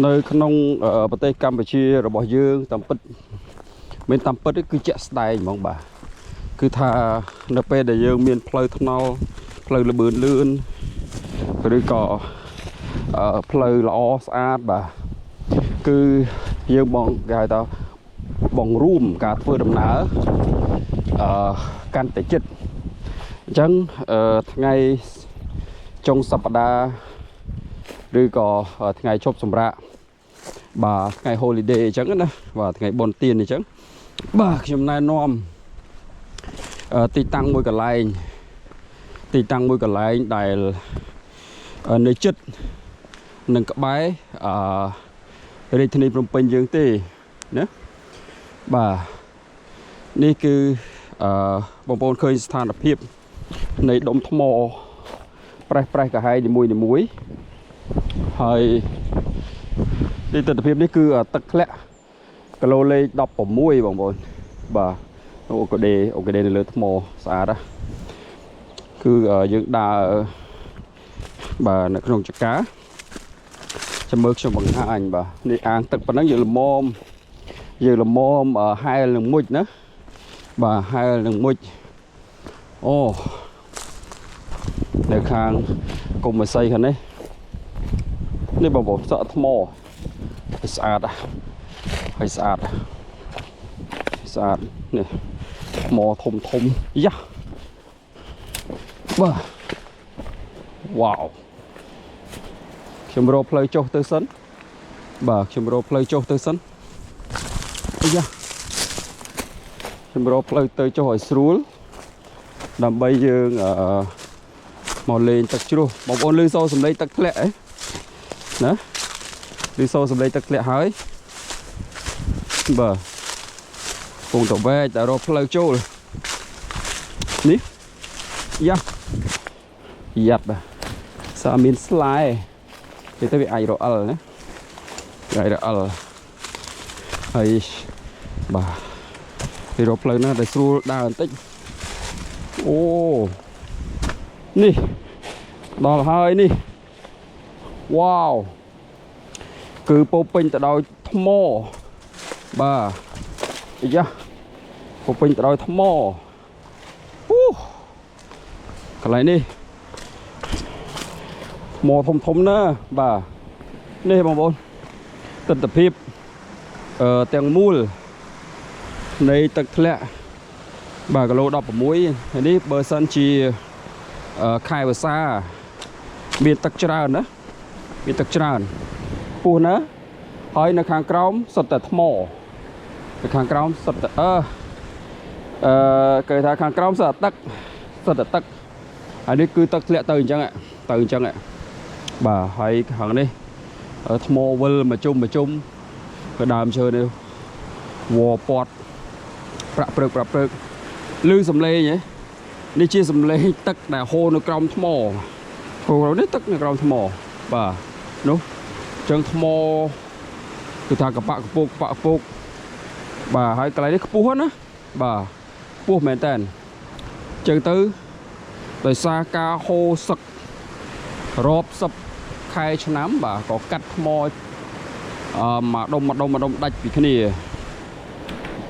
nơi trongประเทศកម្ពុជារបស់យើងតាមពិតមានតាមពិតគឺជាក់ស្ដែងហ្មងបាទគឺថានៅពេលដែលយើងមានផ្លូវថ្នល់ផ្លូវលបឿនលឿនឬក៏ផ្លូវល្អស្អាតបាទគឺយើងបងគេហៅថាបងរួមការធ្វើដំណើរកាន់តែជិតអញ្ចឹងថ្ងៃចុងសប្តាហ៍ឬក៏ថ្ងៃឈប់សម្រាកបាទថ្ងៃ holiday អញ្ចឹងណាបាទថ្ងៃបុណ្យទានអញ្ចឹងបាទខ្ញុំណែនាំទីតាំងមួយកន្លែងដែលនៅជិតនឹងក្បែររាជធានីភ្នំពេញយើងទេណាបាទនេះគឺបងប្អូនឃើញស្ថានភាពនៃដុំថ្មប្រេះកាហែងនីមួយហើយទីទិដ្ឋភាពនេះគឺទឹកធ្លាក់គីឡូលេខ16បងប្អូនបាទអូកូដេនៅលើថ្មស្អាតណាគឺយើងដើរបាទនៅក្នុងចកាចាំមើលខ្ញុំបង្ហាញបាទនេះអាងទឹកប៉ុណ្ណឹងយើងលមហែលនឹងមុជណាបាទហែលនឹងមុជអូនៅខាងកុំមស័យខាងនេះបងប្អូនសក់ថ្មស្អាតហើយស្អាតនេះថ្មធំយ៉ាបាទវ៉ាវខ្ញុំរកផ្លូវចុះទៅសិនបាទខ្ញុំរកផ្លូវចុះទៅសិនយ៉ាខ្ញុំរកផ្លូវទៅចុះឲ្យស្រួលដើម្បីយើងមកលេងទឹកជ្រោះបងប្អូនឮសូរសំឡេងទឹកធ្លាក់អីណាឮសូរសំឡេងទឹកធ្លាក់ហើយបាទពងតវែកតែរកផ្លូវចូលនេះយ៉ាត់បាទសាមានស្លែគេទៅវាអាចរអិលណាហើយបាទពីរកផ្លូវណាដែលស្រួលដើរបន្តិចអូនេះដល់ហើយនេះវ៉ាវគឺពោពេញទៅដោយថ្មបាទយ៉ាពោពេញទៅដោយថ្មកន្លែងនេះថ្មធំណាបាទនេះបងប្អូនទិដ្ឋភាពទាំងមូលនៃទឹកធ្លាក់បាទគីឡូ16ហើយនេះបើសិនជាខែវស្សាមានទឹកច្រើនណាមានទឹកច្រើនពោះណាហើយនៅខាងក្រោមសុទ្ធតែថ្មនៅខាងក្រោមសុទ្ធតែគេថាខាងក្រោមសុទ្ធតែទឹកហើយនេះគឺទឹកធ្លាក់ទៅអញ្ចឹងបាទហើយខាងនេះថ្មវិលមកជុំក៏ដើមឈើនេះវពាត់ប្រាក់ព្រឹកឮសំឡេងនេះជាសំឡេងទឹកដែលហូរនៅក្រោមថ្មនេះទឹកនៅក្រោមថ្មបាទនោះចឹងថ្មគឺថាកប៉ាក់កពកបាទហើយកន្លែងនេះខ្ពស់ណាបាទខ្ពស់មែនតើចឹងទៅដោយសារការហូរសឹករាប់សិបខែឆ្នាំបាទក៏កាត់ថ្មមកដុំដាច់ពីគ្នា